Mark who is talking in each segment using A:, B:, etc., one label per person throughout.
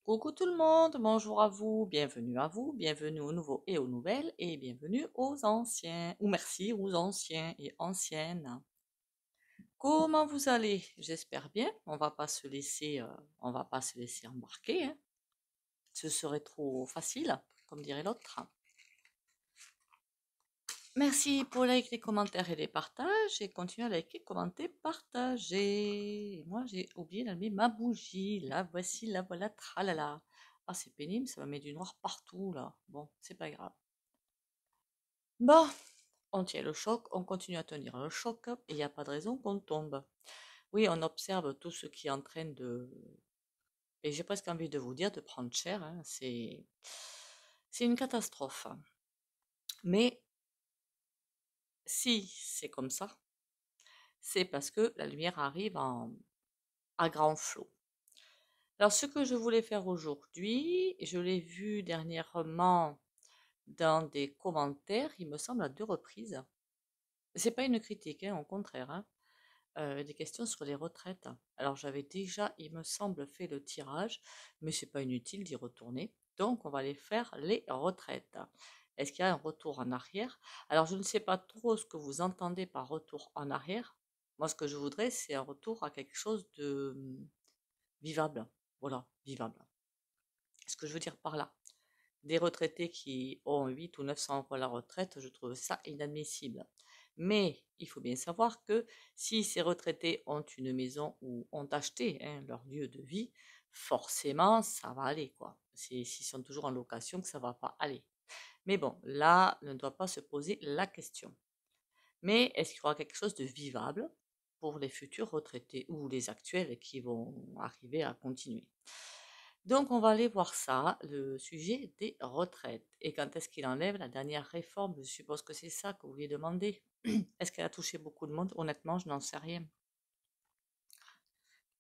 A: Coucou tout le monde, bonjour à vous, bienvenue aux nouveaux et aux nouvelles, et bienvenue aux anciens, ou merci aux anciens et anciennes. Comment vous allez? J'espère bien, on va pas se laisser embarquer, hein. Ce serait trop facile, comme dirait l'autre. Merci pour les commentaires et les partages, et continuez à liker, commenter, partager. Et moi, j'ai oublié d'allumer ma bougie. La voici, la voilà, tralala. Ah, c'est pénible, ça va mettre du noir partout, là. Bon, c'est pas grave. Bon, on tient le choc, on continue à tenir le choc, et il n'y a pas de raison qu'on tombe. Oui, on observe tout ce qui est en train de... Et j'ai presque envie de vous dire de prendre cher, hein. C'est une catastrophe. Mais si c'est comme ça, c'est parce que la lumière arrive à grand flot. Alors, ce que je voulais faire aujourd'hui, je l'ai vu dernièrement dans des commentaires, il me semble à 2 reprises. C'est pas une critique, hein, au contraire, hein, des questions sur les retraites. Alors, j'avais déjà, il me semble, fait le tirage, mais c'est pas inutile d'y retourner. Donc, on va aller faire les retraites. Est-ce qu'il y a un retour en arrière? Alors, je ne sais pas trop ce que vous entendez par retour en arrière. Moi, ce que je voudrais, c'est un retour à quelque chose de vivable. Voilà, vivable. Ce que je veux dire par là, des retraités qui ont 8 ou 900 euros à la retraite, je trouve ça inadmissible. Mais il faut bien savoir que si ces retraités ont une maison ou ont acheté, hein, leur lieu de vie, forcément, ça va aller, quoi. C'est s'ils sont toujours en location que ça va pas aller. Mais bon, là, ne doit pas se poser la question. Mais est-ce qu'il y aura quelque chose de vivable pour les futurs retraités ou les actuels qui vont arriver à continuer? Donc, on va aller voir ça, le sujet des retraites. Et quand est-ce qu'il enlève la dernière réforme? Je suppose que c'est ça que vous lui demandez. Est-ce qu'elle a touché beaucoup de monde? Honnêtement, je n'en sais rien.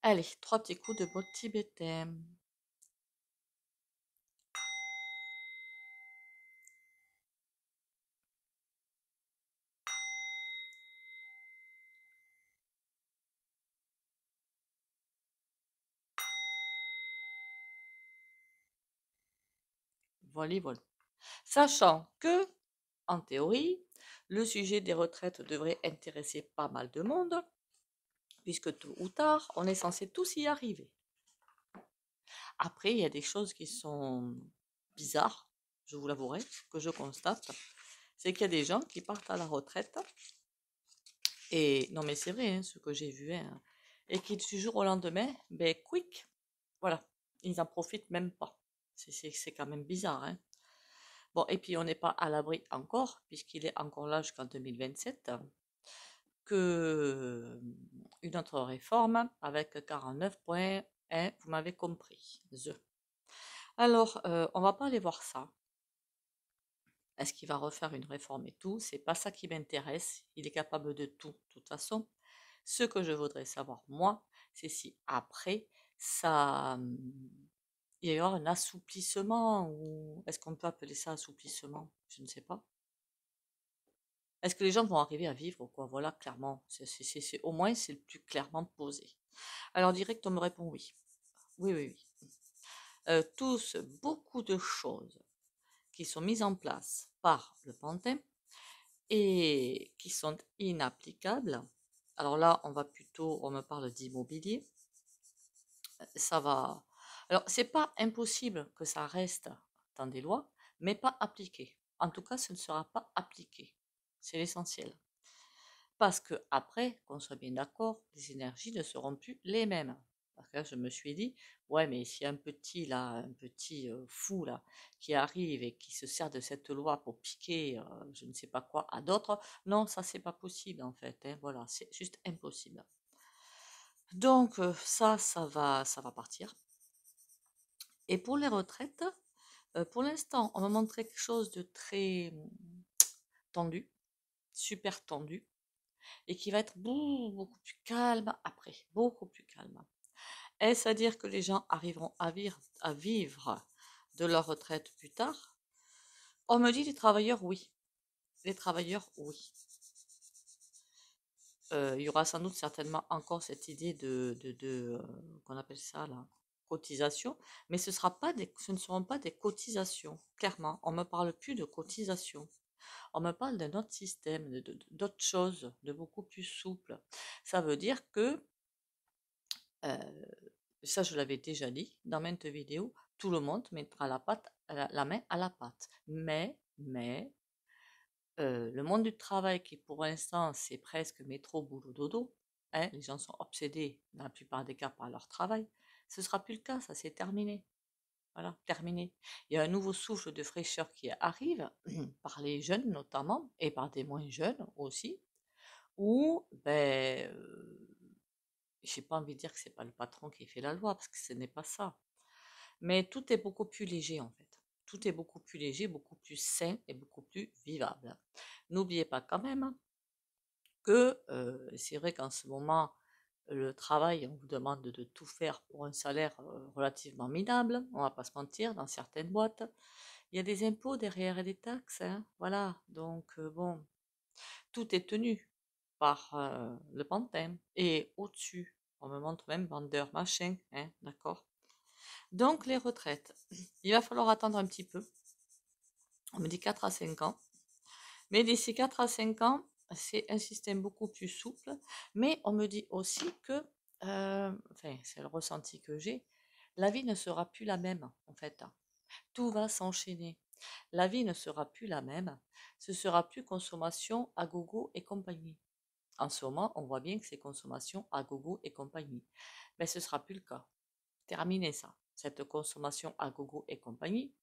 A: Allez, 3 petits coups de botte tibétain. Voilà, voilà. Sachant que, en théorie, le sujet des retraites devrait intéresser pas mal de monde, puisque tôt ou tard, on est censé tous y arriver. Après, il y a des choses qui sont bizarres, je vous l'avouerai, que je constate. C'est qu'il y a des gens qui partent à la retraite, et non mais c'est vrai, hein, ce que j'ai vu, hein, et qui du jour au lendemain, ben quick, voilà, ils en profitent même pas. C'est quand même bizarre, hein. Bon, et puis on n'est pas à l'abri encore, puisqu'il est encore là jusqu'en 2027, que une autre réforme avec 49 points, hein, vous m'avez compris. Alors, on va pas aller voir ça. Est-ce qu'il va refaire une réforme et tout? C'est pas ça qui m'intéresse. Il est capable de tout, de toute façon. Ce que je voudrais savoir, moi, c'est si après, ça, il va y avoir un assouplissement, ou est-ce qu'on peut appeler ça assouplissement? Je ne sais pas. Est-ce que les gens vont arriver à vivre, quoi? Voilà, clairement. Au moins, c'est le plus clairement posé. Alors, direct, on me répond oui. Oui, oui, oui. Tous, beaucoup de choses qui sont mises en place par le Pantin et qui sont inapplicables. Alors là, on me parle d'immobilier. Ça va. Alors, c'est pas impossible que ça reste dans des lois, mais pas appliqué. En tout cas, ce ne sera pas appliqué. C'est l'essentiel. Parce que après, qu'on soit bien d'accord, les énergies ne seront plus les mêmes. Parce que là, je me suis dit, ouais, mais s'il y a un petit là, un petit fou là, qui arrive et qui se sert de cette loi pour piquer, je ne sais pas quoi, à d'autres, non, ça c'est pas possible en fait, hein, voilà, c'est juste impossible. Donc ça va partir. Et pour les retraites, pour l'instant, on m'a montré quelque chose de très tendu, super tendu, et qui va être beaucoup plus calme après, beaucoup plus calme. Est-ce à dire que les gens arriveront à vivre de leur retraite plus tard? On me dit les travailleurs, oui. Les travailleurs, oui. Il y aura sans doute certainement encore cette idée qu'on appelle ça là. cotisations, mais ce ne seront pas des cotisations, clairement. On ne me parle plus de cotisations. On me parle d'un autre système, d'autre chose, de beaucoup plus souple. Ça veut dire que, ça je l'avais déjà dit dans maintes vidéos, tout le monde mettra la main à la pâte. Mais, le monde du travail qui pour l'instant c'est presque métro boulot dodo, hein, les gens sont obsédés dans la plupart des cas par leur travail, ce sera plus le cas, ça c'est terminé. Voilà, terminé. Il y a un nouveau souffle de fraîcheur qui arrive, par les jeunes notamment, et par des moins jeunes aussi, où, ben, j'ai pas envie de dire que c'est pas le patron qui fait la loi, parce que ce n'est pas ça. Mais tout est beaucoup plus léger en fait. Tout est beaucoup plus léger, beaucoup plus sain et beaucoup plus vivable. N'oubliez pas quand même que c'est vrai qu'en ce moment, le travail, on vous demande de tout faire pour un salaire relativement minable, on va pas se mentir, dans certaines boîtes. Il y a des impôts derrière et des taxes, hein, voilà. Donc bon, tout est tenu par le pantin. Et au-dessus, on me montre même vendeur machin, hein, d'accord. Donc les retraites, il va falloir attendre un petit peu. On me dit 4 à 5 ans. Mais d'ici 4 à 5 ans, c'est un système beaucoup plus souple. Mais on me dit aussi que, enfin, c'est le ressenti que j'ai, la vie ne sera plus la même, en fait. Tout va s'enchaîner. La vie ne sera plus la même. Ce sera plus consommation à gogo et compagnie. En ce moment, on voit bien que c'est consommation à gogo et compagnie. Mais ce sera plus le cas. Terminez ça. Cette consommation à gogo et compagnie,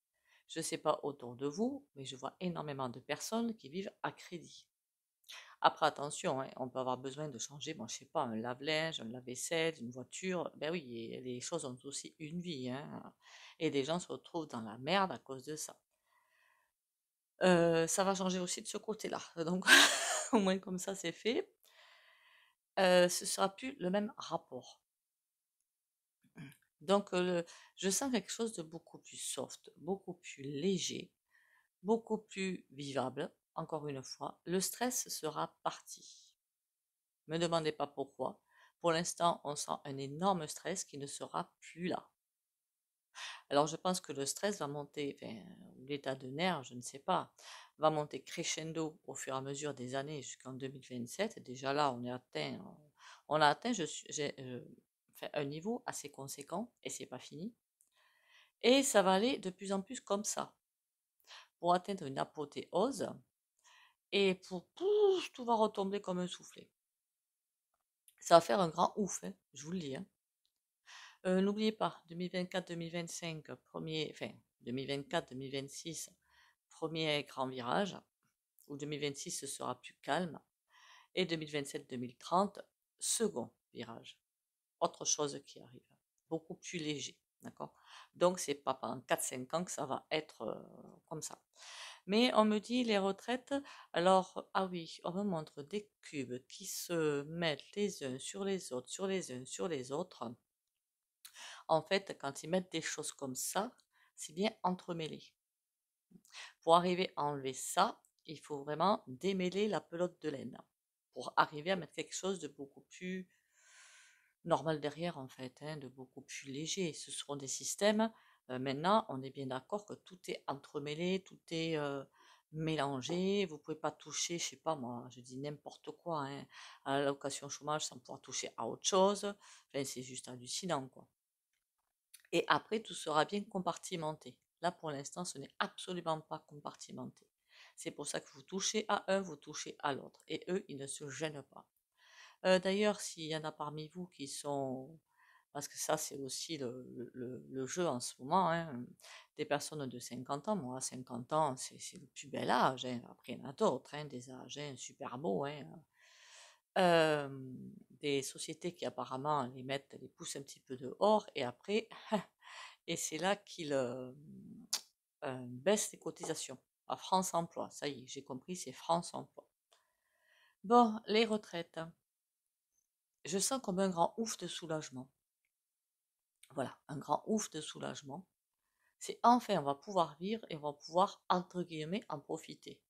A: je ne sais pas autour de vous, mais je vois énormément de personnes qui vivent à crédit. Après, attention, hein, on peut avoir besoin de changer, bon, je sais pas, un lave-linge, un lave-vaisselle, une voiture. Ben oui, et les choses ont aussi une vie, hein, et des gens se retrouvent dans la merde à cause de ça. Ça va changer aussi de ce côté-là. Donc, au moins comme ça, c'est fait. Ce sera plus le même rapport. Donc, je sens quelque chose de beaucoup plus soft, beaucoup plus léger, beaucoup plus vivable. Encore une fois, le stress sera parti. Me demandez pas pourquoi. Pour l'instant, on sent un énorme stress qui ne sera plus là. Alors, je pense que le stress va monter, enfin, l'état de nerfs, je ne sais pas, va monter crescendo au fur et à mesure des années jusqu'en 2027. Déjà là, on a atteint enfin, un niveau assez conséquent et c'est pas fini. Et ça va aller de plus en plus comme ça pour atteindre une apothéose et pour pouf, tout va retomber comme un soufflet. Ça va faire un grand ouf, hein, je vous le dis, hein. N'oubliez pas, 2024-2025, enfin 2024-2026, premier grand virage, ou 2026 ce sera plus calme, et 2027-2030, second virage. Autre chose qui arrive, beaucoup plus léger, d'accord? Donc c'est pas pendant 4-5 ans que ça va être comme ça. Mais on me dit les retraites, alors ah oui, on me montre des cubes qui se mettent les uns sur les autres, sur les uns sur les autres. En fait, quand ils mettent des choses comme ça, c'est bien entremêlé. Pour arriver à enlever ça, il faut vraiment démêler la pelote de laine pour arriver à mettre quelque chose de beaucoup plus normal derrière, en fait, hein, de beaucoup plus léger. Ce seront des systèmes. Maintenant, on est bien d'accord que tout est entremêlé, tout est mélangé. Vous pouvez pas toucher, je sais pas moi, je dis n'importe quoi, hein, à l'allocation chômage sans pouvoir toucher à autre chose. Enfin, c'est juste hallucinant, quoi. Et après, tout sera bien compartimenté. Là, pour l'instant, ce n'est absolument pas compartimenté. C'est pour ça que vous touchez à un, vous touchez à l'autre. Et eux, ils ne se gênent pas. D'ailleurs, s'il y en a parmi vous qui sont... Parce que ça, c'est aussi le jeu en ce moment, hein, des personnes de 50 ans. Moi, 50 ans, c'est le plus bel âge, hein. Après, il y en a d'autres, hein, des âges hein, super beaux. Hein. Des sociétés qui apparemment les poussent un petit peu dehors. Et après, et c'est là qu'ils baissent les cotisations. À France Emploi, ça y est, j'ai compris, c'est France Emploi. Bon, les retraites. Je sens comme un grand ouf de soulagement. Voilà, un grand ouf de soulagement. C'est enfin, on va pouvoir vivre et on va pouvoir, entre guillemets, en profiter.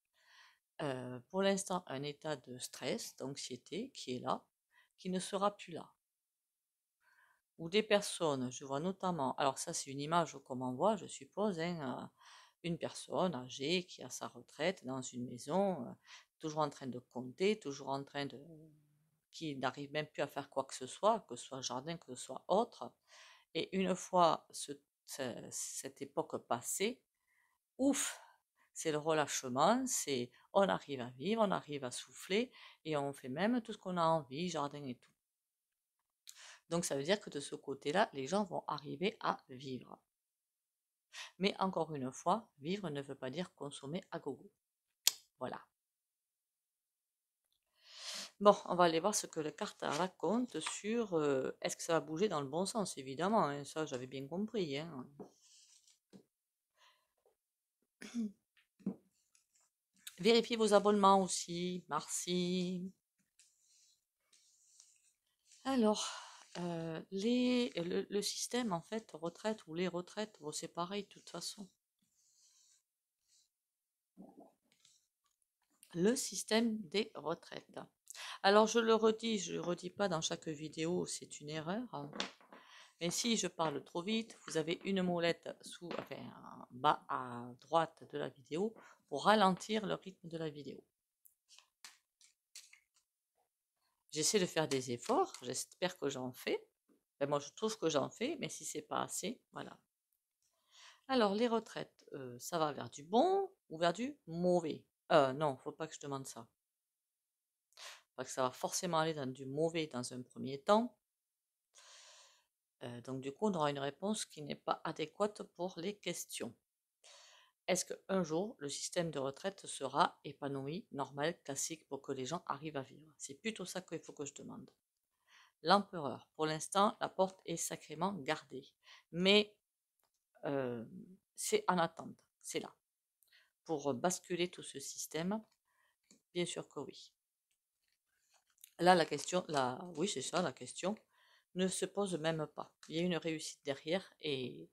A: Pour l'instant, un état de stress, d'anxiété qui est là, qui ne sera plus là. où des personnes, je vois notamment, alors ça c'est une image qu'on m'envoie, je suppose, hein, une personne âgée qui a sa retraite dans une maison, toujours en train de compter, toujours en train de... qui n'arrive même plus à faire quoi que ce soit jardin, que ce soit autre. Et une fois cette époque passée, ouf, c'est le relâchement, c'est on arrive à vivre, on arrive à souffler et on fait même tout ce qu'on a envie, jardin et tout. Donc ça veut dire que de ce côté-là, les gens vont arriver à vivre. Mais encore une fois, vivre ne veut pas dire consommer à gogo. Voilà. Bon, on va aller voir ce que la carte raconte sur est-ce que ça va bouger dans le bon sens, évidemment, hein, ça j'avais bien compris. Hein. Vérifiez vos abonnements aussi, merci. Alors, le système, en fait, retraite ou les retraites, bon, c'est pareil de toute façon. Le système des retraites. Alors, je le redis, je ne le redis pas dans chaque vidéo, c'est une erreur. Mais si je parle trop vite, vous avez une molette enfin, en bas à droite de la vidéo pour ralentir le rythme de la vidéo. J'essaie de faire des efforts, j'espère que j'en fais. Ben, moi, je trouve que j'en fais, mais si c'est pas assez, voilà. Alors, les retraites, ça va vers du bon ou vers du mauvais? Non, faut pas que je demande ça. Parce que ça va forcément aller dans du mauvais dans un premier temps. Donc, du coup, on aura une réponse qui n'est pas adéquate pour les questions. Est-ce qu'un jour, le système de retraite sera épanoui, normal, classique, pour que les gens arrivent à vivre? C'est plutôt ça qu'il faut que je demande. L'empereur, pour l'instant, la porte est sacrément gardée. Mais c'est en attente, c'est là. Pour basculer tout ce système, bien sûr que oui. Là, la question, oui, c'est ça, la question ne se pose même pas. Il y a une réussite derrière et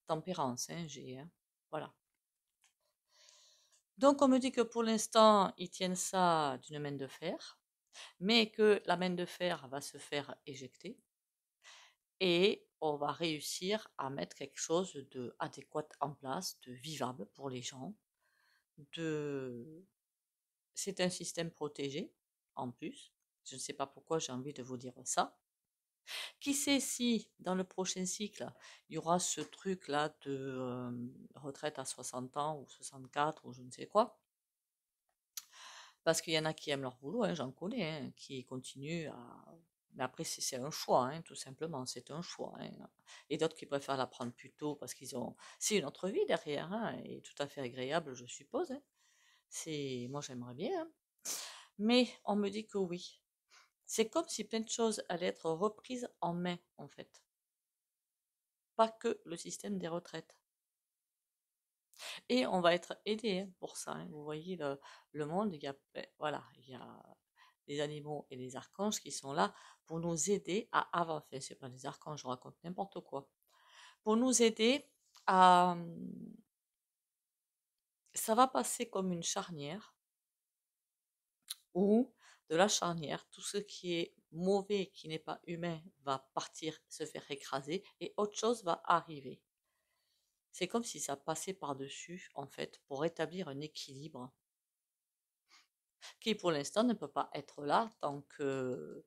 A: tempérance, hein, voilà. Donc, on me dit que pour l'instant, ils tiennent ça d'une main de fer, mais que la main de fer va se faire éjecter et on va réussir à mettre quelque chose d'adéquat en place, de vivable pour les gens. C'est un système protégé, en plus. Je ne sais pas pourquoi j'ai envie de vous dire ça. Qui sait si, dans le prochain cycle, il y aura ce truc-là de retraite à 60 ans ou 64 ou je ne sais quoi. Parce qu'il y en a qui aiment leur boulot, hein, j'en connais, hein, qui continuent à... Mais après, c'est un choix, hein, tout simplement, c'est un choix. Hein. Et d'autres qui préfèrent la prendre plus tôt parce qu'ils ont... C'est une autre vie derrière, hein, et tout à fait agréable, je suppose. Hein. Moi, j'aimerais bien. Hein. Mais on me dit que oui. C'est comme si plein de choses allaient être reprises en main, en fait. Pas que le système des retraites. Et on va être aidé hein, pour ça. Hein. Vous voyez le monde, voilà, il y a les animaux et les archanges qui sont là pour nous aider à avancer. Enfin, c'est pas les archanges, je raconte n'importe quoi. Pour nous aider à... Ça va passer comme une charnière où de la charnière, tout ce qui est mauvais, qui n'est pas humain, va partir, se faire écraser et autre chose va arriver. C'est comme si ça passait par-dessus, en fait, pour établir un équilibre qui, pour l'instant, ne peut pas être là tant que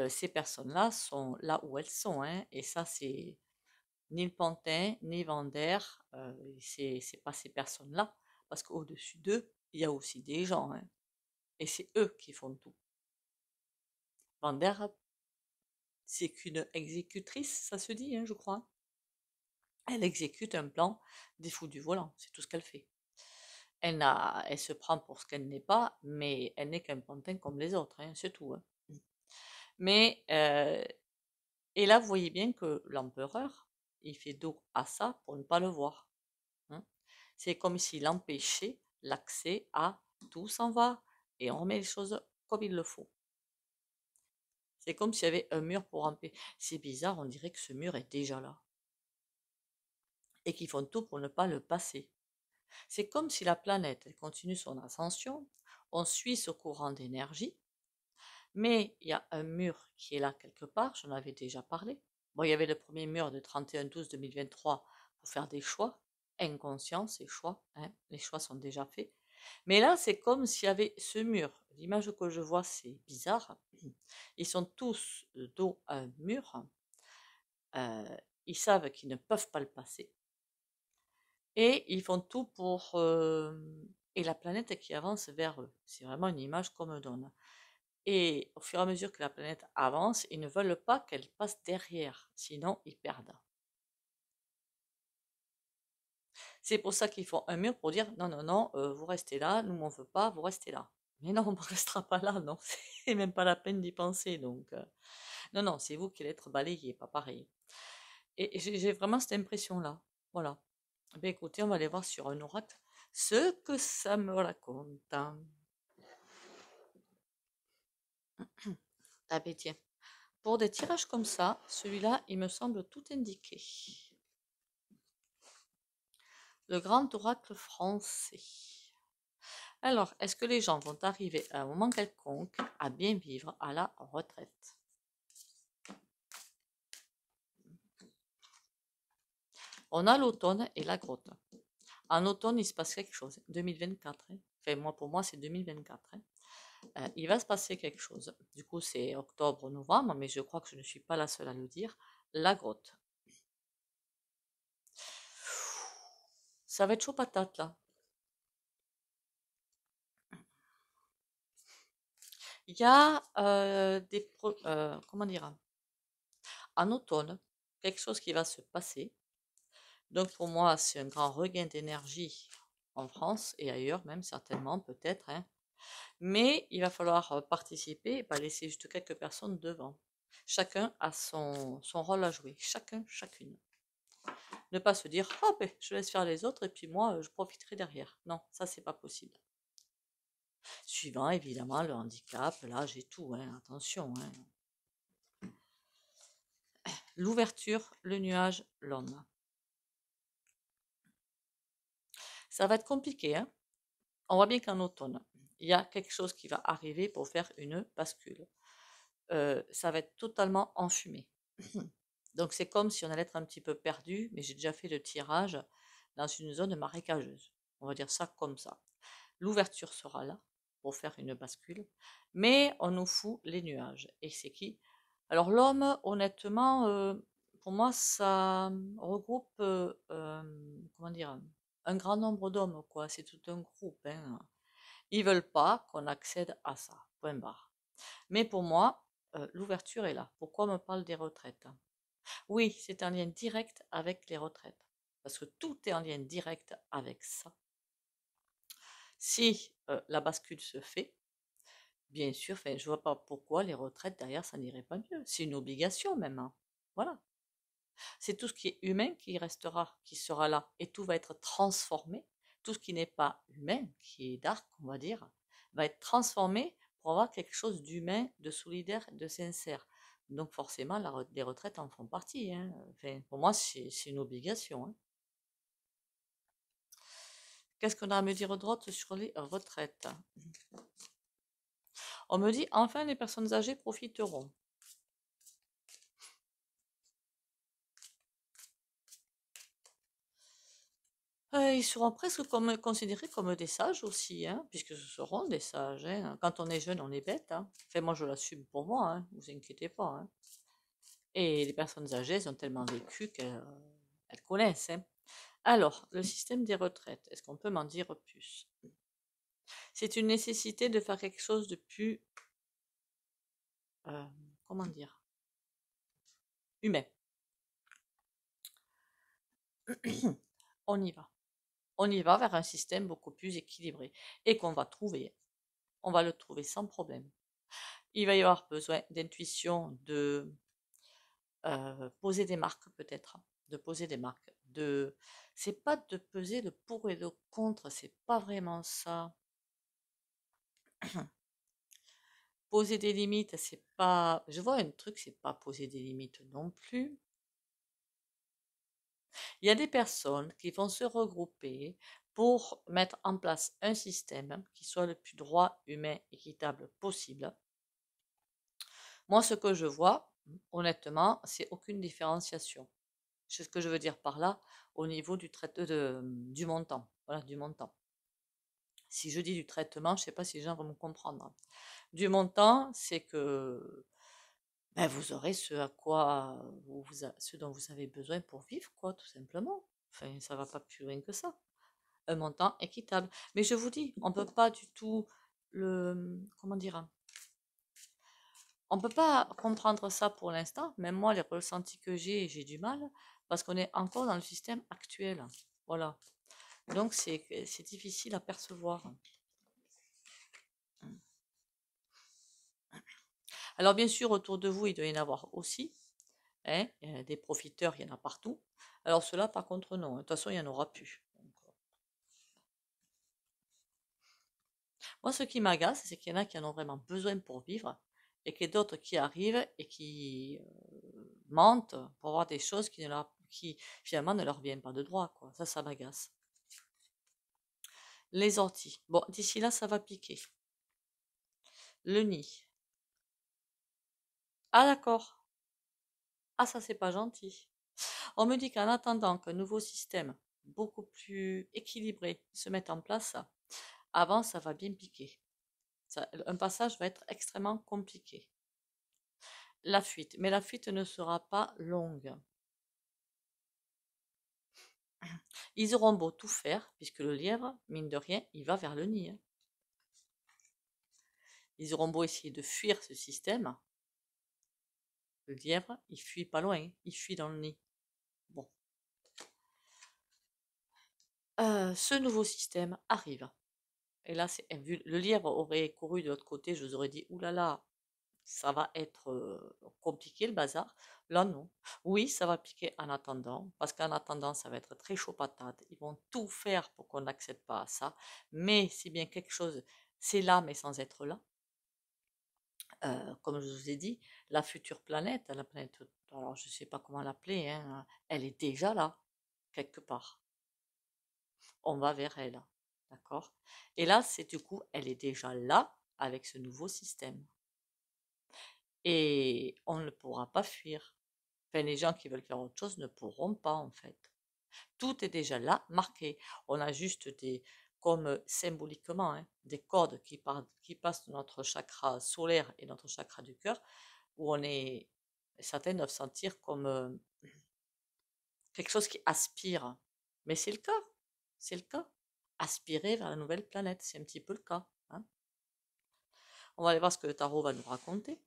A: ces personnes-là sont là où elles sont. Hein, et ça, c'est ni le Pantin, ni Vander, c'est pas ces personnes-là. Parce qu'au-dessus d'eux, il y a aussi des gens. Hein, et c'est eux qui font tout. Vander, c'est qu'une exécutrice, ça se dit, hein, je crois. Elle exécute un plan des fous du volant, c'est tout ce qu'elle fait. Elle se prend pour ce qu'elle n'est pas, mais elle n'est qu'un pantin comme les autres, hein, c'est tout. Hein. Mais, et là, vous voyez bien que l'empereur, il fait dos à ça pour ne pas le voir. Hein. C'est comme s'il empêchait l'accès à tout s'en va et on remet les choses comme il le faut. C'est comme s'il y avait un mur pour empêcher. C'est bizarre, on dirait que ce mur est déjà là. Et qu'ils font tout pour ne pas le passer. C'est comme si la planète continue son ascension, on suit ce courant d'énergie, Mais il y a un mur qui est là quelque part, j'en avais déjà parlé. Bon, il y avait le premier mur de 31/12/2023 pour faire des choix, inconscients ces choix, hein, les choix sont déjà faits. Mais là, c'est comme s'il y avait ce mur. L'image que je vois, c'est bizarre. Ils sont tous dos à un mur. Ils savent qu'ils ne peuvent pas le passer. Et ils font tout pour... et la planète qui avance vers eux. C'est vraiment une image qu'on me donne. Et au fur et à mesure que la planète avance, ils ne veulent pas qu'elle passe derrière. Sinon, ils perdent. C'est pour ça qu'ils font un mur pour dire non, non, non, vous restez là, nous on veut pas, vous restez là. Mais non, on ne restera pas là, non, c'est même pas la peine d'y penser. Donc, non, non, c'est vous qui allez être balayé, pas pareil. Et j'ai vraiment cette impression-là. Voilà. Ben écoutez, on va aller voir sur un oracle ce que ça me raconte. Ah ben tiens, pour des tirages comme ça, celui-là, il me semble tout indiqué. Le grand oracle français. Alors, est-ce que les gens vont arriver à un moment quelconque à bien vivre à la retraite? On a l'automne et la grotte. En automne, il se passe quelque chose. 2024. Hein. Enfin, moi, pour moi, c'est 2024. Hein. Il va se passer quelque chose. Du coup, c'est octobre, novembre, mais je crois que je ne suis pas la seule à le dire. La grotte. Ça va être chaud patate, là. Il y a comment dire? En automne, quelque chose qui va se passer. Donc pour moi, c'est un grand regain d'énergie en France et ailleurs même certainement peut-être. Hein. Mais il va falloir participer et pas laisser juste quelques personnes devant. Chacun a son rôle à jouer, chacun, chacune. Ne pas se dire, oh ben, je laisse faire les autres et puis moi, je profiterai derrière. Non, ça, c'est pas possible. Suivant, évidemment, le handicap, l'âge et tout, hein, attention. Hein. L'ouverture, le nuage, l'homme. Ça va être compliqué, hein. On voit bien qu'en automne, il y a quelque chose qui va arriver pour faire une bascule. Ça va être totalement enfumé. Donc c'est comme si on allait être un petit peu perdu, mais j'ai déjà fait le tirage dans une zone marécageuse. On va dire ça comme ça. L'ouverture sera là pour faire une bascule, mais on nous fout les nuages. Et c'est qui? Alors l'homme, honnêtement, pour moi, ça regroupe, comment dire, un grand nombre d'hommes, quoi. C'est tout un groupe, hein. Ils veulent pas qu'on accède à ça. Point barre. Mais pour moi, l'ouverture est là. Pourquoi on me parle des retraites? Oui, c'est un lien direct avec les retraites. Parce que tout est en lien direct avec ça. Si la bascule se fait, bien sûr, je ne vois pas pourquoi les retraites derrière, ça n'irait pas mieux. C'est une obligation même. Hein. Voilà. C'est tout ce qui est humain qui restera, qui sera là. Et tout va être transformé. Tout ce qui n'est pas humain, qui est dark, on va dire, va être transformé pour avoir quelque chose d'humain, de solidaire, de sincère. Donc forcément, les retraites en font partie. Hein. Enfin, pour moi, c'est une obligation. Hein. Qu'est-ce qu'on a à me dire d'autre sur les retraites? On me dit, enfin, les personnes âgées profiteront. Ils seront presque considérés comme des sages aussi, hein, puisque ce seront des sages. Hein. Quand on est jeune, on est bête. Hein. Enfin, moi, je l'assume pour moi, hein, vous inquiétez pas. Hein. Et les personnes âgées, elles ont tellement vécu qu'elles connaissent. Hein. Alors, le système des retraites, est-ce qu'on peut m'en dire plus? C'est une nécessité de faire quelque chose de plus, euh, comment dire, humain. On y va. On y va vers un système beaucoup plus équilibré et qu'on va trouver. On va le trouver sans problème. Il va y avoir besoin d'intuition, de poser des marques peut-être, de poser des marques. C'est pas de peser le pour et le contre, c'est pas vraiment ça. Poser des limites, c'est pas. Je vois un truc, c'est pas poser des limites non plus. Il y a des personnes qui vont se regrouper pour mettre en place un système qui soit le plus droit, humain, équitable possible. Moi, ce que je vois, honnêtement, c'est aucune différenciation. C'est ce que je veux dire par là, au niveau du montant. Voilà, du montant. Si je dis du traitement, je ne sais pas si les gens vont me comprendre. Du montant, c'est que ben, vous aurez ce dont vous avez besoin pour vivre, quoi, tout simplement. Enfin, ça va pas plus loin que ça. Un montant équitable. Mais je vous dis, on peut pas du tout comment dire, on peut pas comprendre ça pour l'instant. Même moi, les ressentis que j'ai du mal parce qu'on est encore dans le système actuel. Voilà. Donc c'est difficile à percevoir. Alors bien sûr, autour de vous, il doit y en avoir aussi, hein, des profiteurs, il y en a partout. Alors ceux-là, par contre, non. De toute façon, il n'y en aura plus. Moi, ce qui m'agace, c'est qu'il y en a qui en ont vraiment besoin pour vivre et qu'il y a d'autres qui arrivent et qui mentent pour avoir des choses qui finalement ne leur viennent pas de droit, quoi. Ça m'agace. Les orties. Bon, d'ici là, ça va piquer. Le nid. Ah, d'accord. Ah, ça, c'est pas gentil. On me dit qu'en attendant qu'un nouveau système beaucoup plus équilibré se mette en place, avant, ça va bien piquer. Un passage va être extrêmement compliqué. La fuite. Mais la fuite ne sera pas longue. Ils auront beau tout faire, puisque le lièvre, mine de rien, il va vers le nid, hein. Ils auront beau essayer de fuir ce système. Le lièvre, il fuit pas loin, il fuit dans le nid. Bon. Ce nouveau système arrive. Et là, vu le lièvre aurait couru de l'autre côté, je vous aurais dit, oulala, ça va être compliqué le bazar. Là, non. Oui, ça va piquer en attendant, parce qu'en attendant, ça va être très chaud patate. Ils vont tout faire pour qu'on n'accède pas à ça. Mais si bien quelque chose, c'est là, mais sans être là. Comme je vous ai dit, la future planète, la planète, alors je ne sais pas comment l'appeler, hein, elle est déjà là, quelque part. On va vers elle, d'accord? Et là, c'est du coup, elle est déjà là avec ce nouveau système. Et on ne pourra pas fuir. Enfin, les gens qui veulent faire autre chose ne pourront pas, en fait. Tout est déjà là, marqué. On a juste comme symboliquement, hein, des cordes qui passent de notre chakra solaire et notre chakra du cœur, où certains doivent sentir comme quelque chose qui aspire. Mais c'est le cas, c'est le cas. Aspirer vers la nouvelle planète, c'est un petit peu le cas, hein. On va aller voir ce que le tarot va nous raconter.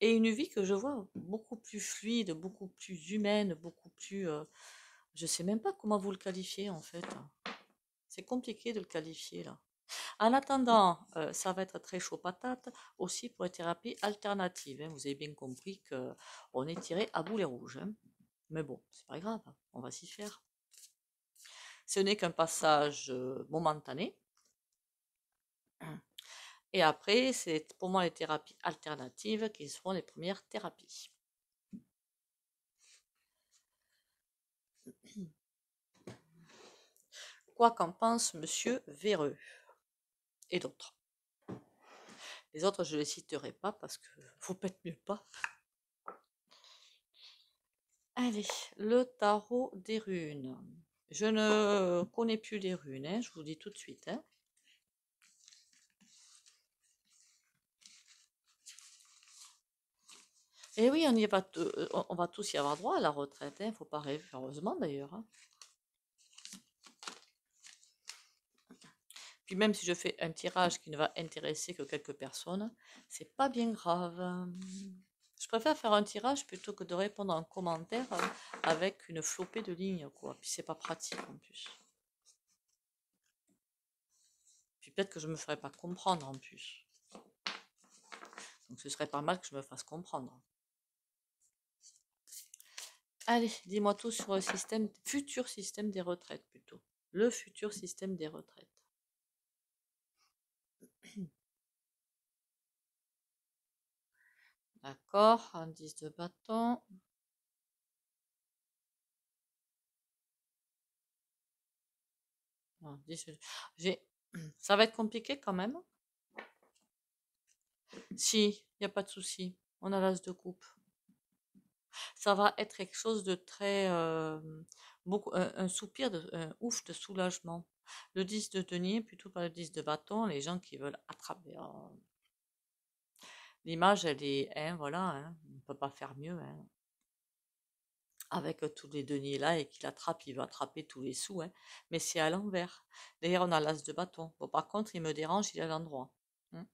A: Et une vie que je vois beaucoup plus fluide, beaucoup plus humaine, beaucoup plus... je sais même pas comment vous le qualifiez en fait. C'est compliqué de le qualifier là. En attendant, ça va être très chaud patate aussi pour les thérapies alternatives, hein. Vous avez bien compris qu'on est tiré à boulet rouge, hein. Mais bon, c'est pas grave, on va s'y faire. Ce n'est qu'un passage momentané. Et après, c'est pour moi les thérapies alternatives qui seront les premières thérapies. Quoi qu'en pense Monsieur Véreux et d'autres. Les autres, je ne les citerai pas parce que vous peut-être mieux pas. Allez, le tarot des runes. Je ne connais plus les runes, hein, je vous dis tout de suite, hein. Et oui, on va tous y avoir droit à la retraite, hein, faut pas rêver, heureusement d'ailleurs, hein. Puis même si je fais un tirage qui ne va intéresser que quelques personnes, c'est pas bien grave. Je préfère faire un tirage plutôt que de répondre en commentaire avec une flopée de lignes, quoi. Puis c'est pas pratique en plus. Puis peut-être que je me ferai pas comprendre en plus. Donc ce serait pas mal que je me fasse comprendre. Allez, dis-moi tout sur le futur système des retraites plutôt. Le futur système des retraites. D'accord, un 10 de bâton. Non, ça va être compliqué quand même. Si, il n'y a pas de souci. On a l'as de coupe. Ça va être quelque chose de très... beaucoup, un soupir, un ouf de soulagement. Le 10 de denier, plutôt pas le 10 de bâton, les gens qui veulent attraper. L'image, elle est... Hein, voilà, hein, on ne peut pas faire mieux. Hein. Avec tous les deniers là et qu'il attrape, il va attraper tous les sous, hein. Mais c'est à l'envers. D'ailleurs, on a l'as de bâton. Bon, par contre, il me dérange, il est à l'endroit. Hein.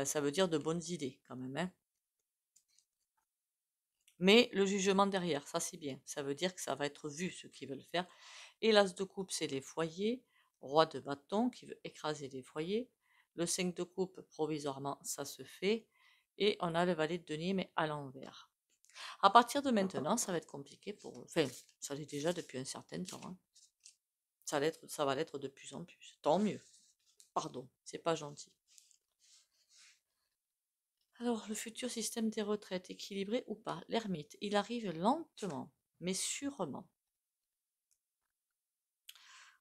A: Ça veut dire de bonnes idées quand même, hein. Mais le jugement derrière, ça c'est bien. Ça veut dire que ça va être vu ce qu'ils veulent faire. Et l'as de coupe, c'est les foyers. Roi de bâton qui veut écraser les foyers. Le 5 de coupe, provisoirement, ça se fait. Et on a le valet de denier, mais à l'envers. À partir de maintenant, ça va être compliqué pour eux. Enfin, ça l'est déjà depuis un certain temps. Hein. Ça va l'être de plus en plus. Tant mieux. Pardon, c'est pas gentil. Alors, le futur système des retraites, équilibré ou pas? L'ermite, il arrive lentement, mais sûrement.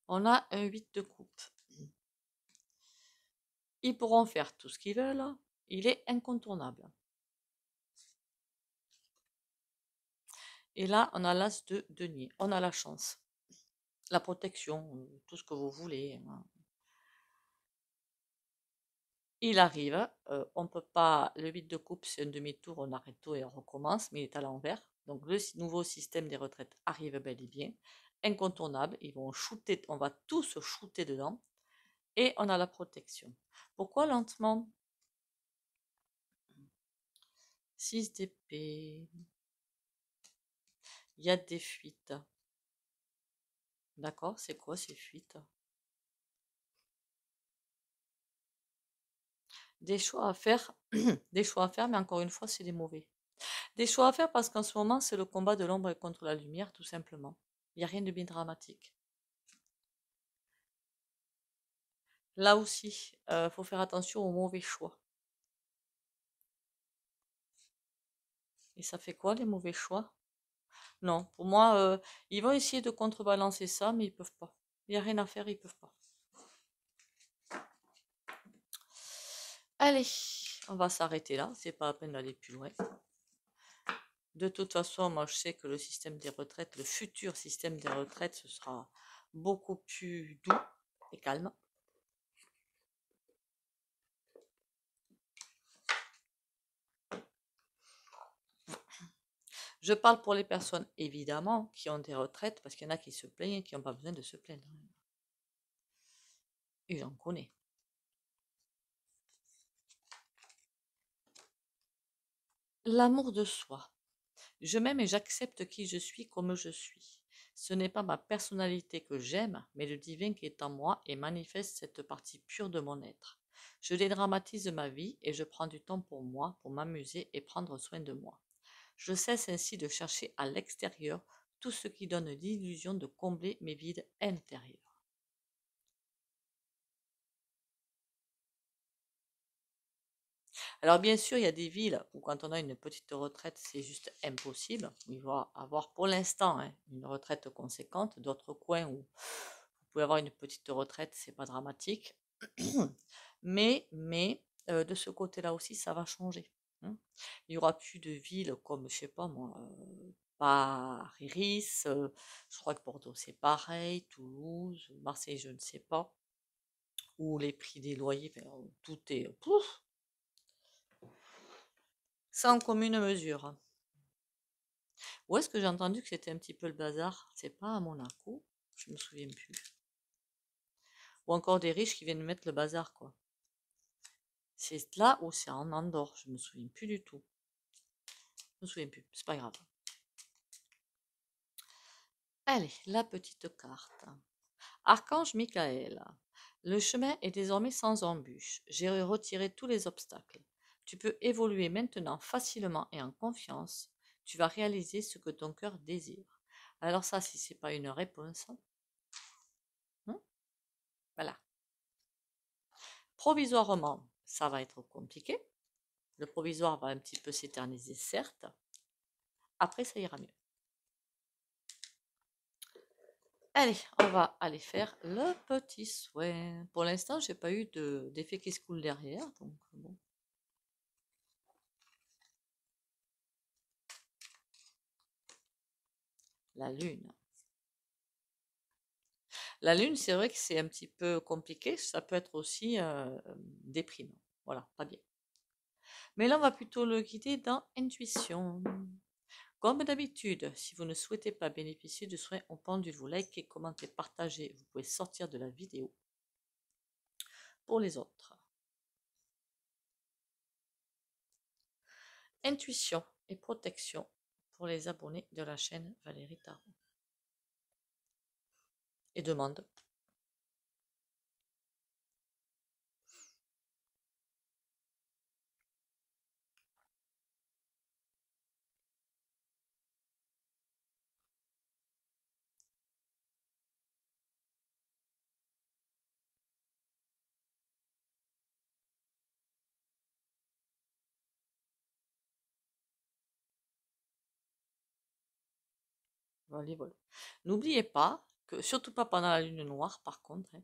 A: On a un 8 de coupe. Ils pourront faire tout ce qu'ils veulent. Il est incontournable. Et là, on a l'as de denier. On a la chance. La protection, tout ce que vous voulez. Hein. Il arrive. On peut pas. Le 8 de coupe, c'est un demi-tour. On arrête tout et on recommence. Mais il est à l'envers. Donc, le nouveau système des retraites arrive bel et bien. Incontournable. Ils vont shooter. On va tous shooter dedans. Et on a la protection. Pourquoi lentement? 6 d'épée. Il y a des fuites. D'accord, c'est quoi ces fuites? Des choix à faire, des choix à faire, mais encore une fois, c'est des mauvais. Des choix à faire parce qu'en ce moment, c'est le combat de l'ombre contre la lumière, tout simplement. Il n'y a rien de bien dramatique. Là aussi, faut faire attention aux mauvais choix. Et ça fait quoi, les mauvais choix? Non, pour moi, ils vont essayer de contrebalancer ça, mais ils peuvent pas. Il n'y a rien à faire, ils peuvent pas. Allez, on va s'arrêter là, c'est pas la peine d'aller plus loin. De toute façon, moi je sais que le système des retraites, le futur système des retraites, ce sera beaucoup plus doux et calme. Je parle pour les personnes, évidemment, qui ont des retraites, parce qu'il y en a qui se plaignent et qui n'ont pas besoin de se plaindre. Et j'en connais. L'amour de soi. Je m'aime et j'accepte qui je suis comme je suis. Ce n'est pas ma personnalité que j'aime, mais le divin qui est en moi et manifeste cette partie pure de mon être. Je dédramatise ma vie et je prends du temps pour moi, pour m'amuser et prendre soin de moi. Je cesse ainsi de chercher à l'extérieur tout ce qui donne l'illusion de combler mes vides intérieurs. Alors bien sûr, il y a des villes où quand on a une petite retraite, c'est juste impossible. Il va avoir pour l'instant hein, une retraite conséquente. D'autres coins où vous pouvez avoir une petite retraite, c'est pas dramatique. Mais de ce côté-là aussi, ça va changer. Hein. Il n'y aura plus de villes comme, je sais pas moi, Paris, je crois que Bordeaux c'est pareil, Toulouse, Marseille je ne sais pas, où les prix des loyers, tout est pouf, sans commune mesure. Où est-ce que j'ai entendu que c'était un petit peu le bazar? C'est pas à Monaco, je me souviens plus. Ou encore des riches qui viennent mettre le bazar, quoi. C'est là ou c'est en Andorre, je me souviens plus du tout. Je me souviens plus, c'est pas grave. Allez, la petite carte. Archange Michael. Le chemin est désormais sans embûche. J'ai retiré tous les obstacles. Tu peux évoluer maintenant facilement et en confiance. Tu vas réaliser ce que ton cœur désire. Alors ça, si c'est pas une réponse, hein, voilà. Provisoirement, ça va être compliqué. Le provisoire va un petit peu s'éterniser, certes. Après, ça ira mieux. Allez, on va aller faire le petit soin. Pour l'instant, j'ai pas eu d'effet qui se coule derrière, donc bon. la lune. La lune, c'est vrai que c'est un petit peu compliqué, ça peut être aussi déprimant. Voilà, pas bien. Mais là, on va plutôt le guider dans intuition. Comme d'habitude, si vous ne souhaitez pas bénéficier de soins au pendule, vous likez, commentez, partagez. Vous pouvez sortir de la vidéo pour les autres. Intuition et protection pour les abonnés de la chaîne Valérie Tarot. Et demande. Voilà, voilà. N'oubliez pas que, surtout pas pendant la lune noire par contre, hein,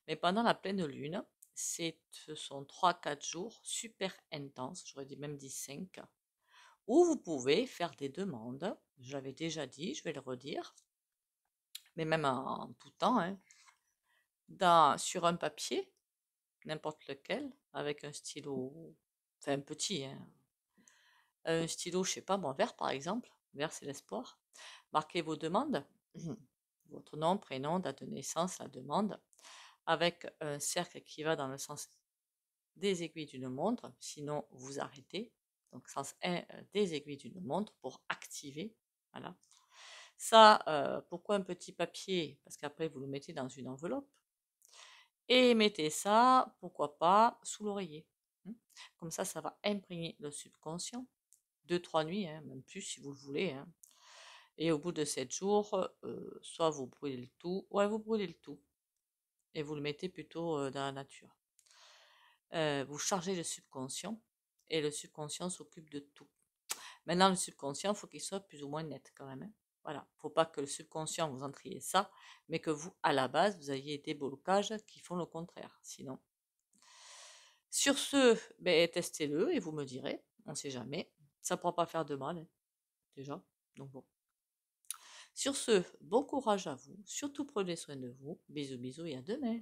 A: mais pendant la pleine lune, ce sont 3-4 jours super intenses, j'aurais dit même dit 5, où vous pouvez faire des demandes. Je l'avais déjà dit, je vais le redire, mais même en tout temps, hein, sur un papier, n'importe lequel, avec un stylo, enfin un petit, hein, un stylo, je sais pas, mon vert par exemple, vert c'est l'espoir. Marquez vos demandes, votre nom, prénom, date de naissance, la demande, avec un cercle qui va dans le sens des aiguilles d'une montre, sinon vous arrêtez. Donc sens 1 des aiguilles d'une montre pour activer. Voilà. Ça, pourquoi un petit papier? Parce qu'après vous le mettez dans une enveloppe. Et mettez ça, pourquoi pas, sous l'oreiller. Comme ça va imprégner le subconscient. 2-3 nuits, hein, même plus si vous le voulez. Hein. Et au bout de 7 jours, soit vous brûlez le tout, ouais, vous brûlez le tout. Et vous le mettez plutôt dans la nature. Vous chargez le subconscient et le subconscient s'occupe de tout. Maintenant, le subconscient, il faut qu'il soit plus ou moins net quand même. Hein. Voilà, faut pas que le subconscient vous entriez ça, mais que vous, à la base, vous ayez des blocages qui font le contraire. Sinon, sur ce, ben, testez-le et vous me direz. On ne sait jamais. Ça ne pourra pas faire de mal, hein, déjà. Donc bon. Sur ce, bon courage à vous. Surtout prenez soin de vous. Bisous, bisous et à demain.